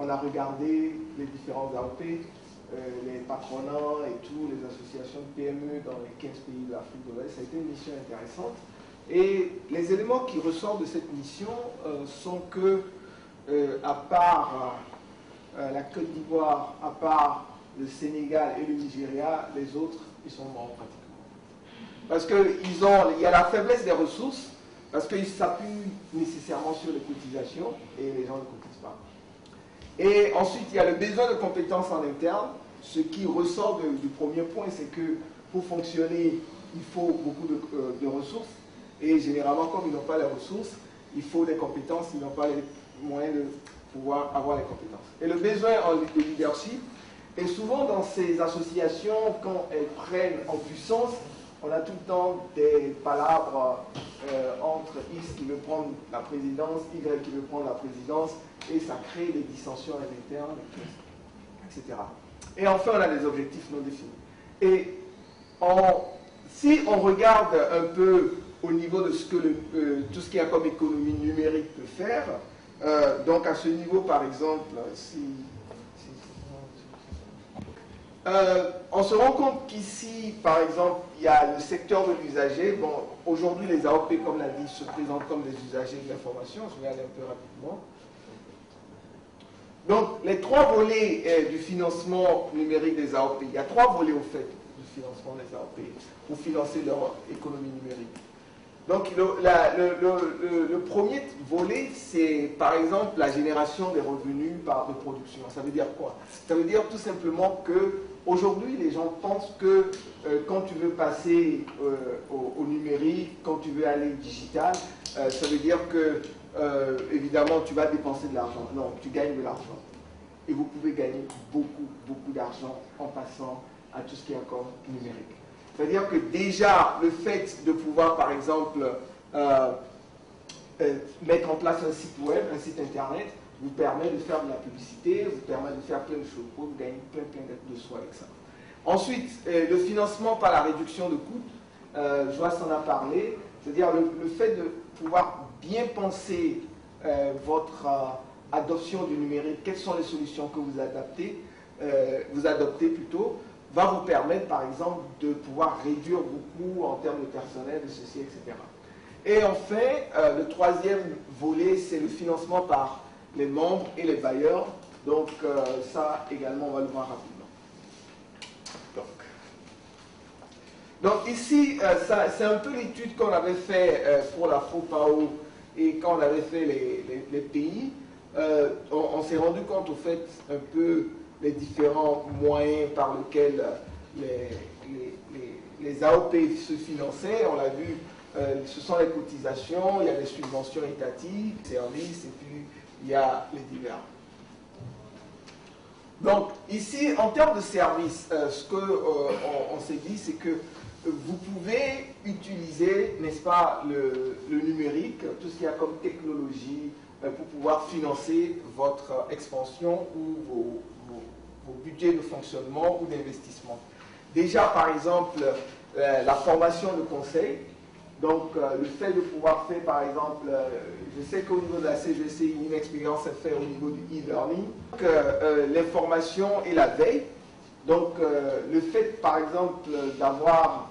On a regardé les différents AOP, les patronats et tout, les associations de PME dans les 15 pays de l'Afrique de l'Ouest. Ça a été une mission intéressante. Et les éléments qui ressortent de cette mission sont que, à part la Côte d'Ivoire, à part le Sénégal et le Nigeria, les autres, ils sont morts pratiquement. Parce qu'il y a la faiblesse des ressources, parce qu'ils s'appuient nécessairement sur les cotisations et les gens ne cotisent pas. Et ensuite, il y a le besoin de compétences en interne. Ce qui ressort du premier point, c'est que pour fonctionner, il faut beaucoup de ressources. Et généralement, comme ils n'ont pas les ressources, il faut des compétences, ils n'ont pas les moyens de pouvoir avoir les compétences. Et le besoin de leadership, et souvent dans ces associations, quand elles prennent en puissance, on a tout le temps des palabres entre X qui veut prendre la présidence, Y qui veut prendre la présidence, et ça crée des dissensions internes, etc. Et enfin, on a des objectifs non définis. Et si on regarde un peu au niveau de ce que tout ce qu'il y a comme économie numérique peut faire, donc à ce niveau, par exemple, on se rend compte qu'ici, par exemple, il y a le secteur de l'usager. Bon, aujourd'hui, les AOP, comme l'a dit, se présentent comme des usagers de l'information. Je vais aller un peu rapidement. Donc, les trois volets du financement numérique des AOP, il y a trois volets au fait du financement des AOP pour financer leur économie numérique. Donc, le premier volet, c'est par exemple la génération des revenus de production. Ça veut dire quoi? Ça veut dire tout simplement que aujourd'hui, les gens pensent que quand tu veux passer au numérique, quand tu veux aller digital, ça veut dire que évidemment, tu vas dépenser de l'argent. Non, tu gagnes de l'argent. Et vous pouvez gagner beaucoup, beaucoup d'argent en passant à tout ce qui est encore numérique. C'est-à-dire que déjà, le fait de pouvoir, par exemple, mettre en place un site web, un site internet, vous permet de faire de la publicité, vous permet de faire plein de choses pour gagner plein de soi avec ça. Ensuite, le financement par la réduction de coûts, Joas en a parlé, c'est-à-dire le fait de pouvoir bien penser votre adoption du numérique, quelles sont les solutions que vous adoptez plutôt, va vous permettre, par exemple, de pouvoir réduire beaucoup en termes de personnel, de ceci, etc. Et enfin, le troisième volet, c'est le financement par les membres et les bailleurs. Donc, ça également, on va le voir rapidement. Donc ici, c'est un peu l'étude qu'on avait fait pour la FOPAO et quand on avait fait les pays. On s'est rendu compte, au fait, un peu les différents moyens par lesquels les AOP se finançaient. On l'a vu, ce sont les cotisations, il y a les subventions étatiques, les services, et puis il y a les divers. Donc, ici, en termes de services, ce qu'on s'est dit, c'est que vous pouvez utiliser, n'est-ce pas, le numérique, tout ce qu'il y a comme technologie, pour pouvoir financer votre expansion ou vos budgets de fonctionnement ou d'investissement. Déjà, par exemple, la formation de conseil. Donc, le fait de pouvoir faire, par exemple, je sais qu'au niveau de la CGC, une expérience est faite au niveau du e-learning. L'information et la veille. Donc, le fait, par exemple, d'avoir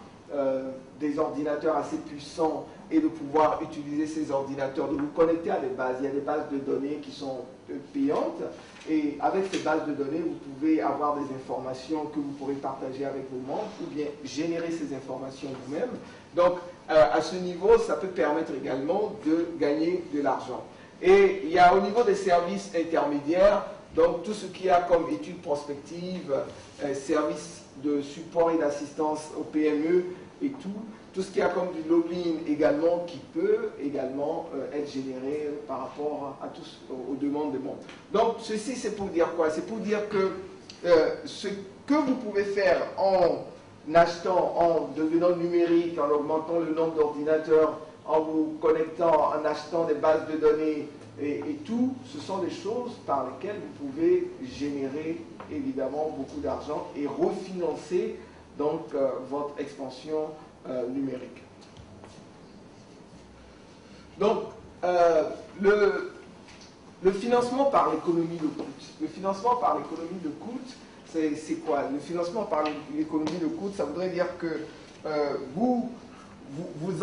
des ordinateurs assez puissants et de pouvoir utiliser ces ordinateurs, de vous connecter à des bases. Il y a des bases de données qui sont payantes. Et avec ces bases de données, vous pouvez avoir des informations que vous pourrez partager avec vos membres ou bien générer ces informations vous-même. Donc, à ce niveau, ça peut permettre également de gagner de l'argent. Et il y a au niveau des services intermédiaires, donc tout ce qu'il y a comme études prospectives, services de support et d'assistance aux PME et tout ce qu'il y a comme du lobbying également qui peut également être généré par rapport à tous aux demandes des membres. Donc ceci c'est pour dire quoi? C'est pour dire que ce que vous pouvez faire en achetant, en devenant numérique, en augmentant le nombre d'ordinateurs, en vous connectant, en achetant des bases de données et tout, ce sont des choses par lesquelles vous pouvez générer évidemment beaucoup d'argent et refinancer donc votre expansion numérique. le financement par l'économie de coût. Le financement par l'économie de coût, c'est quoi? Le financement par l'économie de coût, ça voudrait dire que vous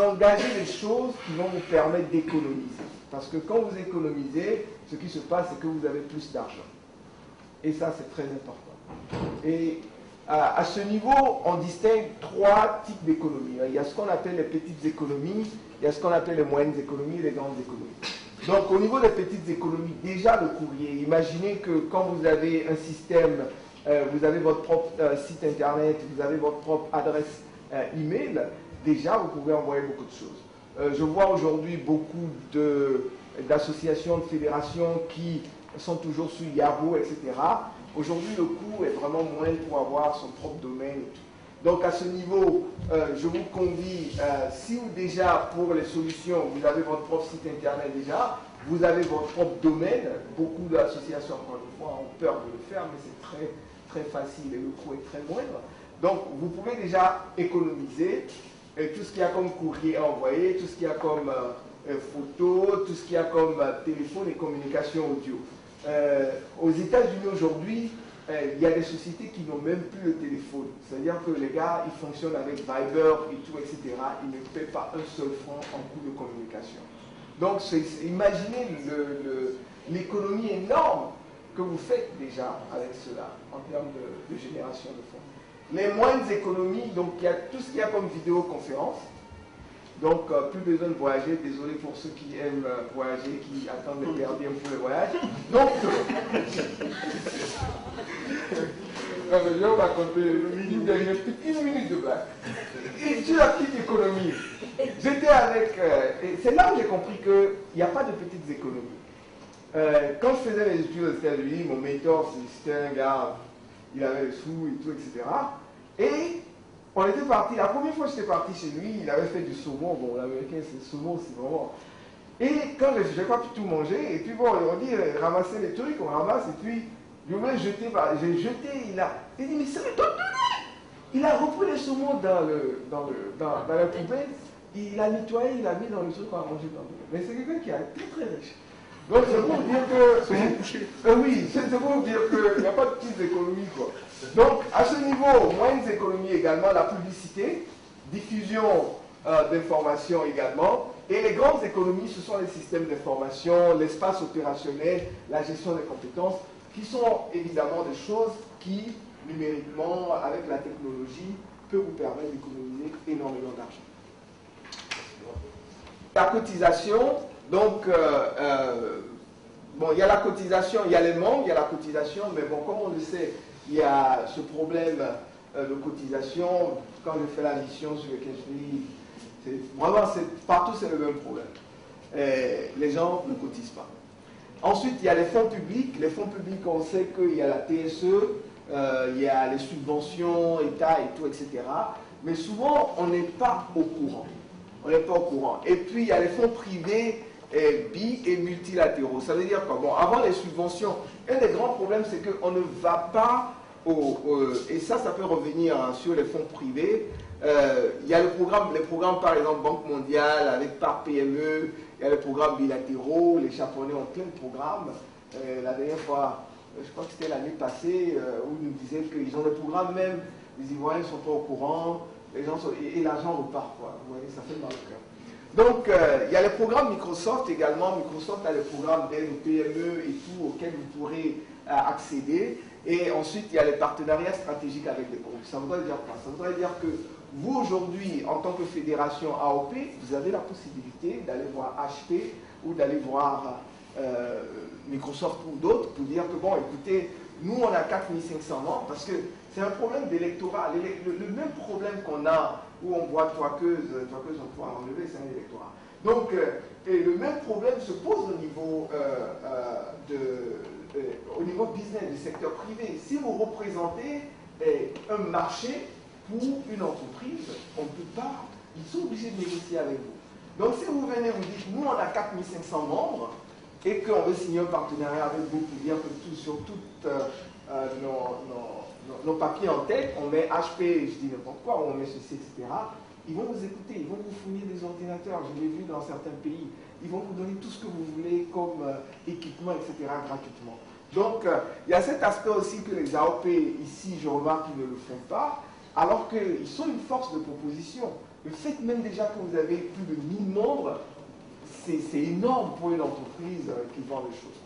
engagez les choses qui vont vous permettre d'économiser. Parce que quand vous économisez, ce qui se passe, c'est que vous avez plus d'argent. Et ça, c'est très important. Et à ce niveau, on distingue trois types d'économies. Il y a ce qu'on appelle les petites économies, il y a ce qu'on appelle les moyennes économies et les grandes économies. Donc, au niveau des petites économies, déjà le courrier. Imaginez que quand vous avez un système, vous avez votre propre site internet, vous avez votre propre adresse email, déjà vous pouvez envoyer beaucoup de choses. Je vois aujourd'hui beaucoup d'associations, de fédérations qui sont toujours sous Yahoo, etc. Aujourd'hui, le coût est vraiment moindre pour avoir son propre domaine et tout. Donc à ce niveau, je vous convie, si vous déjà pour les solutions, vous avez votre propre site internet déjà, vous avez votre propre domaine, beaucoup d'associations, encore une fois, ont peur de le faire, mais c'est très, très facile et le coût est très moindre. Donc vous pouvez déjà économiser tout ce qu'il y a comme courrier envoyé, tout ce qu'il y a comme photo, tout ce qu'il y a comme téléphone et communication audio. Aux États-Unis aujourd'hui, il y a des sociétés qui n'ont même plus le téléphone. C'est-à-dire que les gars, ils fonctionnent avec Viber et tout, etc. Ils ne paient pas un seul franc en coût de communication. Donc, imaginez l'économie énorme que vous faites déjà avec cela, en termes de génération de fonds. Les moindres économies, donc il y a tout ce qu'il y a comme vidéoconférence. Donc, plus besoin de voyager. Désolé pour ceux qui aiment voyager, qui attendent les perdièmes pour le voyage. Donc, je vais vous raconter une minute de blague. Et sur la petite économie, j'étais avec... c'est là où j'ai compris qu'il n'y a pas de petites économies. Quand je faisais mes études aux États-Unis, mon mentor, c'était un gars, il avait les sous et tout, etc. Et on était parti, la première fois que j'étais parti chez lui, il avait fait du saumon. Bon, l'américain, c'est le saumon, c'est vraiment... Et quand je n'ai pas pu tout manger, et puis bon, on dit, ramasser les trucs, on ramasse, et puis je voulais jeter, j'ai jeté, il dit, mais c'est il a repris les saumons dans la poubelle, il a nettoyé, il a mis dans le truc, on a mangé dans le... Mais c'est quelqu'un qui est très très riche. Donc c'est pour vous dire que... oui, c'est pour vous dire qu'il n'y a pas de petites économies, quoi. Donc à ce niveau, moyennes économies également, la publicité, diffusion d'informations également, et les grandes économies, ce sont les systèmes d'information, l'espace opérationnel, la gestion des compétences, qui sont évidemment des choses qui, numériquement, avec la technologie, peuvent vous permettre d'économiser énormément d'argent. La cotisation, donc, bon, il y a la cotisation, il y a les membres, il y a la cotisation, mais bon, comme on le sait, il y a ce problème de cotisation. Quand je fais la mission sur le cash, vraiment, partout c'est le même problème. Les gens ne cotisent pas. Ensuite, il y a les fonds publics. Les fonds publics, on sait qu'il y a la TSE, il y a les subventions, État et tout, etc. Mais souvent, on n'est pas au courant. On n'est pas au courant. Et puis, il y a les fonds privés bi- et multilatéraux. Ça veut dire quoi? Bon, avant les subventions, un des grands problèmes, c'est qu'on ne va pas et ça peut revenir sur les fonds privés. Il y a les programmes, par exemple, Banque mondiale, avec par PME, il y a les programmes bilatéraux, les Japonais ont plein de programmes. La dernière fois, je crois que c'était l'année passée, où ils nous disaient qu'ils ont des programmes même, les Ivoiriens ne sont pas au courant, les gens et l'argent repart, quoi. Vous voyez, ça fait mal au cœur. Donc, il y a les programmes Microsoft également. Microsoft a les programmes d'aide aux PME et tout, auxquels vous pourrez accéder. Et ensuite, il y a les partenariats stratégiques avec les groupes. Ça voudrait dire quoi? Ça voudrait dire que vous, aujourd'hui, en tant que fédération AOP, vous avez la possibilité d'aller voir HP ou d'aller voir Microsoft ou d'autres pour dire que, bon, écoutez, nous, on a 4500 membres parce que c'est un problème d'électorat. Le même problème qu'on a où on voit toiqueuse, on pourra enlever, c'est un électorat. Donc, et le même problème se pose au niveau, au niveau business, du secteur privé. Si vous représentez un marché pour une entreprise, on ne peut pas, ils sont obligés de négocier avec vous. Donc, si vous venez vous dites, nous, on a 4500 membres, et qu'on veut signer un partenariat avec vous pour dire que sur toutes nos papiers en tête, on met HP, je dis n'importe quoi, on met ceci, etc. Ils vont vous écouter, ils vont vous fournir des ordinateurs, je l'ai vu dans certains pays. Ils vont vous donner tout ce que vous voulez comme équipement, etc. gratuitement. Donc, il y a cet aspect aussi que les AOP, ici, je remarque qu'ils ne le font pas, alors qu'ils sont une force de proposition. Le fait même déjà que vous avez plus de 1000 membres, c'est énorme pour une entreprise qui vend des choses.